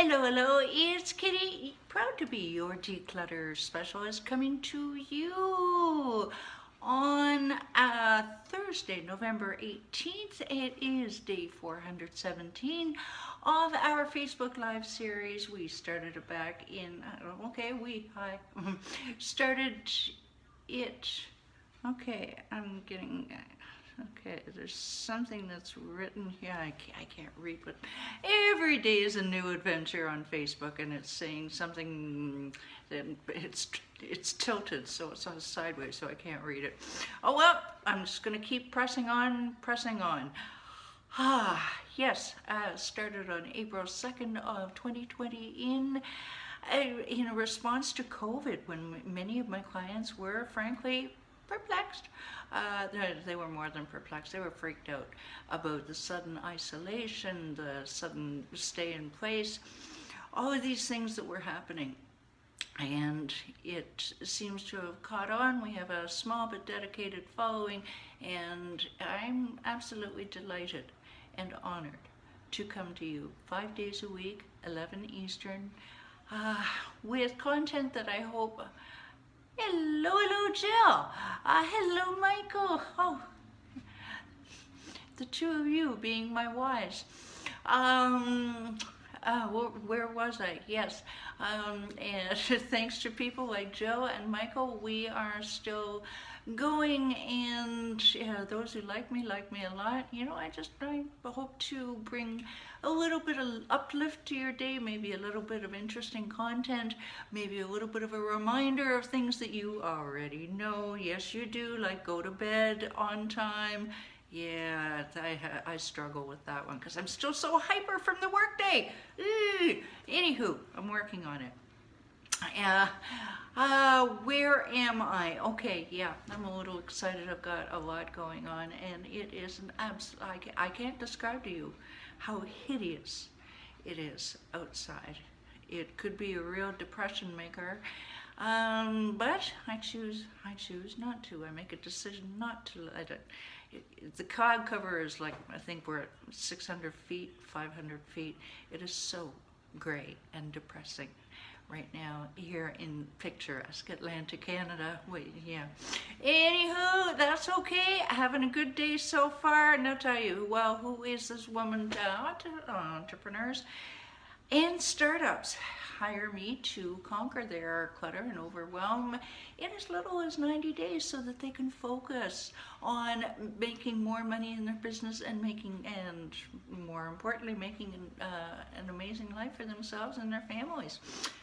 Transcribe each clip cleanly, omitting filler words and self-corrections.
Hello, hello, it's Kitti, proud to be your declutter specialist coming to you on Thursday, November 18th. It is day 417 of our Facebook Live series. We started it back in, started it, there's something that's written here. I can't read, but every day is a new adventure on Facebook, and it's saying something that it's tilted, so it's on sideways, so I can't read it. Oh well, I'm just gonna keep pressing on. Yes, started on April 2nd of 2020 in a response to COVID, when many of my clients were frankly perplexed. They were more than perplexed. They were freaked out about the sudden isolation, the sudden stay in place, all of these things that were happening. And it seems to have caught on. We have a small but dedicated following, and I'm absolutely delighted and honored to come to you 5 days a week, 11 Eastern, with content that I hope. Hello, Jill. Hello, Michael. Oh, the two of you being my wives. Where was I? Yes. And thanks to people like Jill and Michael, we are still going, and those who like me a lot. I hope to bring a little bit of uplift to your day, maybe a little bit of interesting content, maybe a little bit of a reminder of things that you already know. Yes, you do, like go to bed on time. Yeah, I struggle with that one because I'm still so hyper from the workday. Anywho, I'm working on it. Where am I? Okay, yeah, I'm a little excited. I've got a lot going on, and it is an I can't describe to you how hideous it is outside. It could be a real depression maker, but I choose not to. I make a decision not to let it. The cloud cover is like, I think we're at 600 feet, 500 feet. It is so gray and depressing right now here in picturesque Atlantic, Canada. Anywho, that's okay. Having a good day so far. And I'll tell you, well, who is this woman? Entrepreneurs and startups hire me to conquer their clutter and overwhelm in as little as 90 days so that they can focus on making more money in their business and more importantly, making an amazing life for themselves and their families.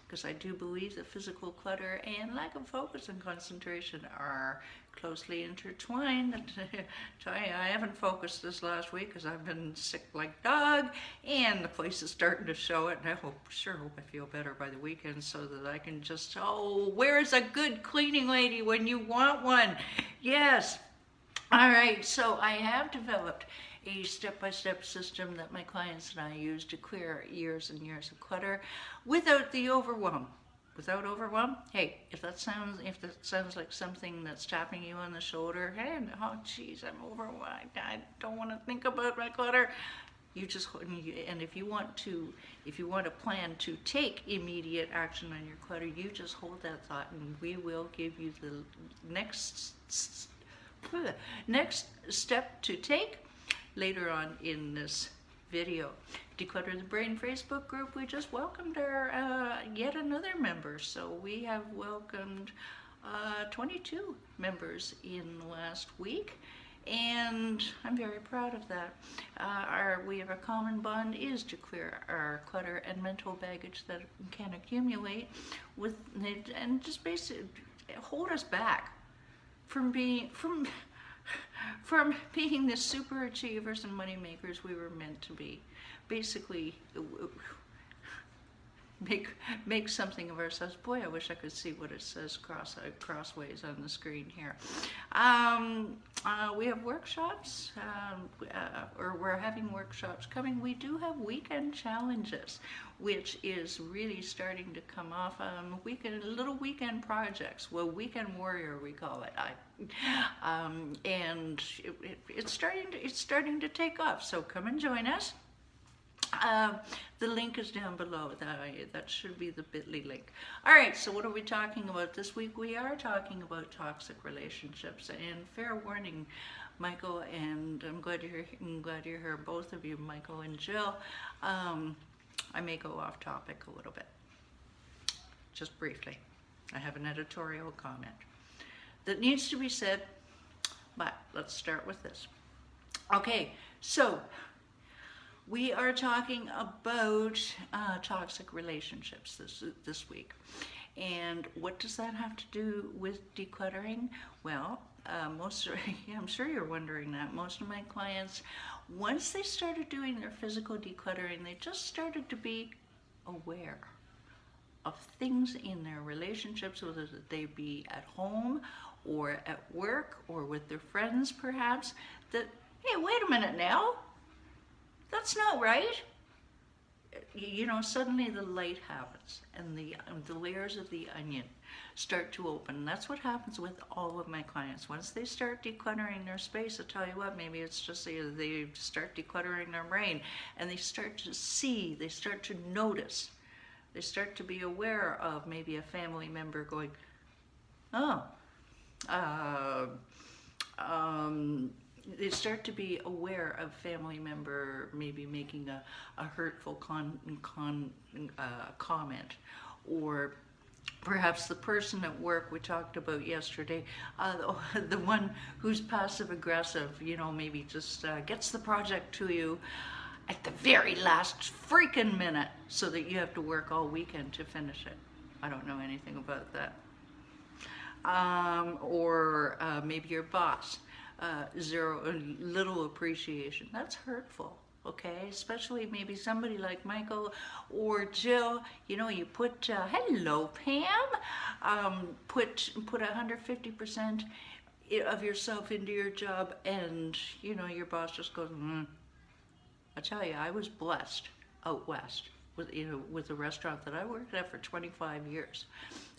Because I do believe that physical clutter and lack of focus and concentration are closely intertwined. I haven't focused this last week because I've been sick like dog, and the place is starting to show it, and I sure hope I feel better by the weekend so that I can just, where's a good cleaning lady when you want one? Yes. All right, so I have developed a step-by-step system that my clients and I use to clear years and years of clutter without the overwhelm. Without overwhelm, hey, if that sounds like something that's tapping you on the shoulder, hey, oh geez, I'm overwhelmed, I don't want to think about my clutter. And if you want to plan to take immediate action on your clutter, you just hold that thought, and we will give you the next step to take later on in this video. Declutter the Brain Facebook group, we just welcomed our yet another member. So we have welcomed 22 members in the last week, and I'm very proud of that. We have a common bond is to clear our clutter and mental baggage that can accumulate and just basically hold us back from being the super achievers and money makers we were meant to be. Basically, make something of ourselves. Boy, I wish I could see what it says crossways on the screen here. We have workshops, or we're having workshops coming. We do have weekend challenges, which is really starting to come off. Little weekend projects. Well, weekend warrior we call it. And it's starting to take off. So come and join us. The link is down below. That should be the bit.ly link. All right, so what are we talking about this week? We are talking about toxic relationships. And fair warning, Michael, and I'm glad you're here, both of you, Michael and Jill. I may go off topic a little bit, just briefly. I have an editorial comment that needs to be said, but let's start with this. Okay, so we are talking about toxic relationships this week. And what does that have to do with decluttering? Well, I'm sure you're wondering that. Most of my clients, once they started doing their physical decluttering, they just started to be aware of things in their relationships, whether they be at home or at work or with their friends perhaps, that, hey, wait a minute now, that's not right. You know, suddenly the light happens and the layers of the onion start to open. And that's what happens with all of my clients. Once they start decluttering their space, I'll tell you what, maybe it's just they start decluttering their brain and they start to see, they start to notice, they start to be aware of maybe a family member going, oh, they start to be aware of family member maybe making a hurtful comment, or perhaps the person at work we talked about yesterday, the one who's passive aggressive, you know, maybe just gets the project to you at the very last freaking minute so that you have to work all weekend to finish it. I don't know anything about that. Or maybe your boss. Little appreciation. That's hurtful, okay? Especially maybe somebody like Michael or Jill. You know, you put hello Pam, put 150% of yourself into your job, and you know your boss just goes, I tell you, I was blessed out west with a restaurant that I worked at for 25 years.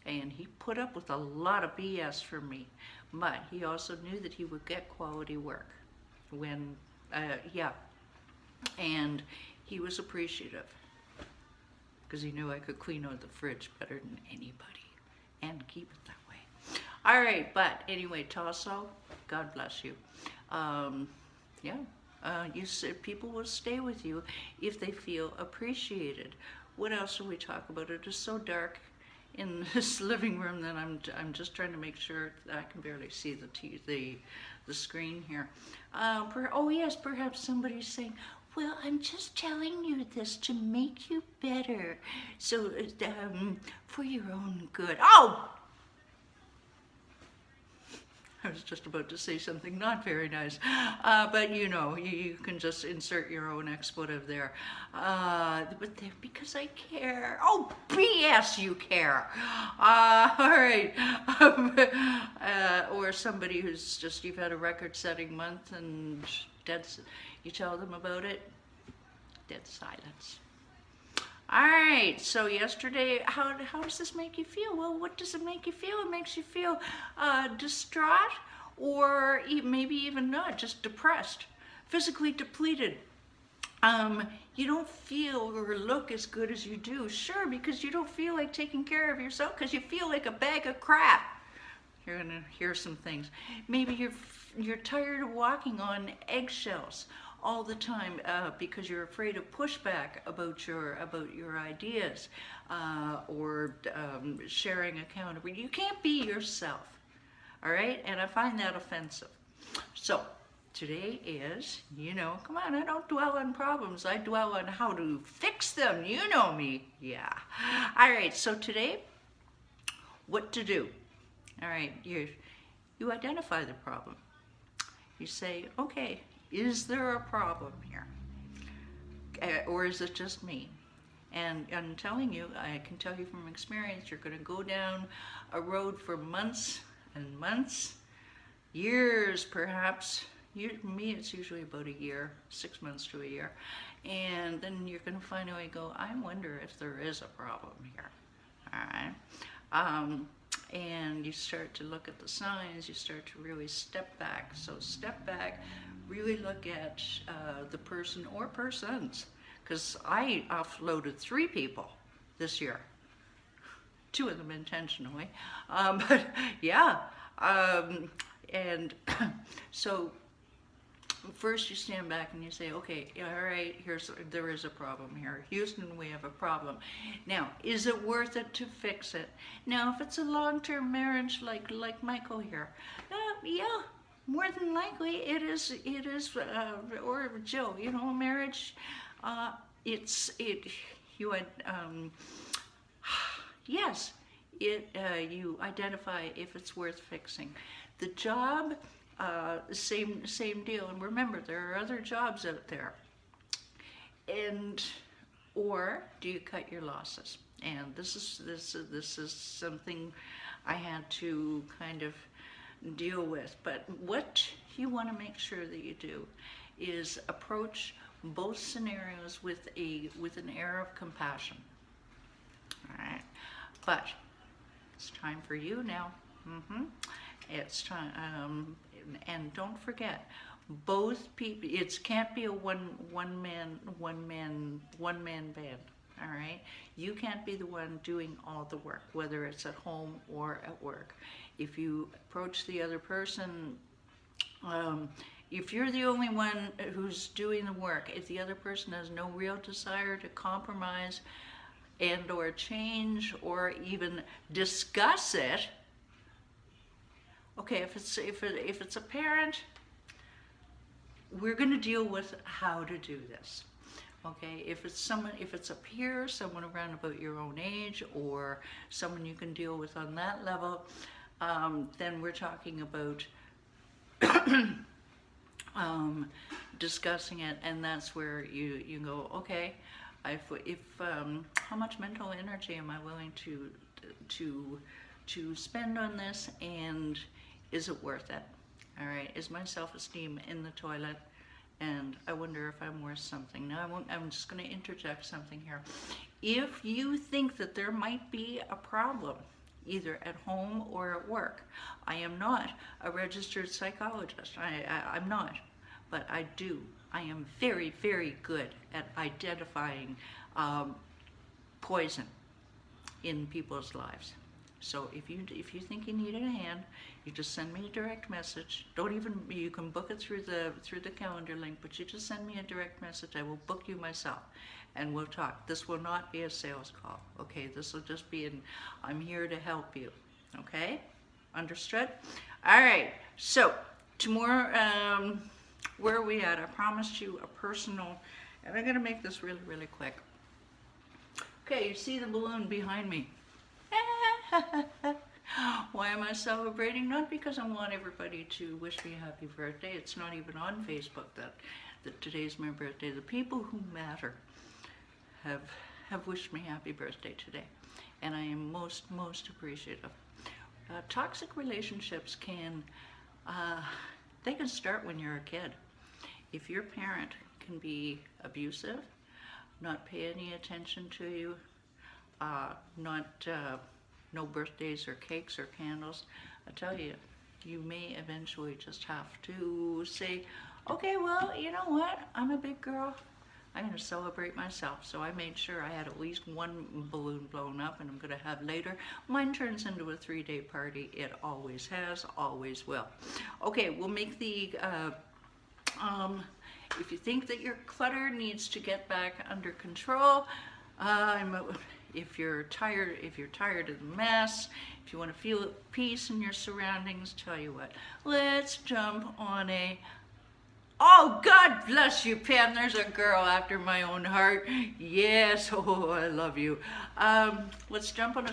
And he put up with a lot of BS from me, but he also knew that he would get quality work when, and he was appreciative because he knew I could clean out the fridge better than anybody and keep it that way. All right, but anyway, Tasso, God bless you. You said people will stay with you if they feel appreciated. What else should we talk about? It is so dark in this living room that I'm just trying to make sure that I can barely see the screen here. Oh yes, perhaps somebody's saying, well, I'm just telling you this to make you better, so for your own good. Oh! I was just about to say something not very nice, but you know, you can just insert your own expletive there. But because I care. Oh, BS, you care. All right. Or somebody who's just, you've had a record-setting month and you tell them about it, dead silence. All right, so yesterday, how does this make you feel? Well, what does it make you feel? It makes you feel distraught, or maybe even not, just depressed, physically depleted. You don't feel or look as good as you do, sure, because you don't feel like taking care of yourself, because you feel like a bag of crap. You're gonna hear some things. Maybe you're tired of walking on eggshells all the time because you're afraid of pushback about your ideas or sharing accountability. You can't be yourself, all right? And I find that offensive. So today is, you know, come on, I don't dwell on problems. I dwell on how to fix them. You know me. Yeah. All right, so today, what to do? All right, you identify the problem. You say, okay, is there a problem here? Or is it just me? And I'm telling you, I can tell you from experience, you're going to go down a road for months and months, years perhaps. Me, it's usually about a year, 6 months to a year. And then you're going to finally go, I wonder if there is a problem here. All right. And you start to look at the signs, you start to really step back. So step back, really look at the person or persons, because I offloaded 3 people this year. 2 of them intentionally, but yeah. And so first you stand back and you say, okay, all right, there is a problem here. Houston, we have a problem. Now, is it worth it to fix it? Now, if it's a long-term marriage like Michael here, yeah, more than likely it is, or Jill, you know, marriage, yes, you identify if it's worth fixing. The job, same deal. And remember, there are other jobs out there. Or do you cut your losses? And this is something I had to kind of deal with. But what you want to make sure that you do is approach both scenarios with an air of compassion. All right, but it's time for you now. It's time, and don't forget, both people. It can't be a one man band. All right, you can't be the one doing all the work, whether it's at home or at work. If you approach the other person, if you're the only one who's doing the work, if the other person has no real desire to compromise and or change or even discuss it, okay, if it's a parent, we're going to deal with how to do this. Okay, if it's a peer, someone around about your own age, or someone you can deal with on that level, then we're talking about discussing it, and that's where you go, okay, how much mental energy am I willing to spend on this, and is it worth it? All right, is my self-esteem in the toilet? And I wonder if I'm worth something. Now I'm just going to interject something here. If you think that there might be a problem, either at home or at work, I am not a registered psychologist. I'm not, but I am very, very good at identifying poison in people's lives. So if you think you need a hand, you just send me a direct message. You can book it through the calendar link, but you just send me a direct message. I will book you myself, and we'll talk. This will not be a sales call, okay? This will just be I'm here to help you, okay? Understood? All right, so tomorrow, where are we at? I promised you a personal, and I'm gonna make this really, really quick. Okay, you see the balloon behind me. Why am I celebrating? Not because I want everybody to wish me a happy birthday. It's not even on Facebook that today's my birthday. The people who matter have wished me happy birthday today, and I am most appreciative. Toxic relationships can start when you're a kid. If your parent can be abusive, not pay any attention to you, no birthdays or cakes or candles, I tell you, you may eventually just have to say, okay, well, you know what? I'm a big girl. I'm going to celebrate myself. So I made sure I had at least one balloon blown up, and I'm going to have later. Mine turns into a 3-day party. It always has, always will. Okay, we'll make the, if you think that your clutter needs to get back under control, if you're tired of the mess, if you want to feel peace in your surroundings, tell you what, let's jump on oh, God bless you, Pam. There's a girl after my own heart. Yes, oh, I love you. Let's jump on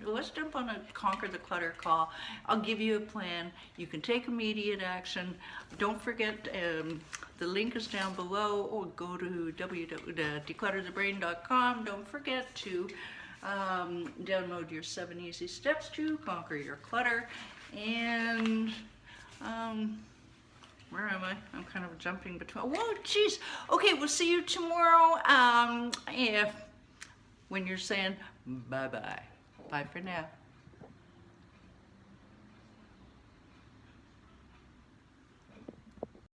let's jump on a Conquer the Clutter call. I'll give you a plan. You can take immediate action. Don't forget, the link is down below, or go to declutterthebrain.com. Don't forget to download your 7 easy steps to conquer your clutter. And where am I? I'm kind of jumping between. Whoa, jeez. Okay, we'll see you tomorrow. When you're saying bye-bye. Bye for now.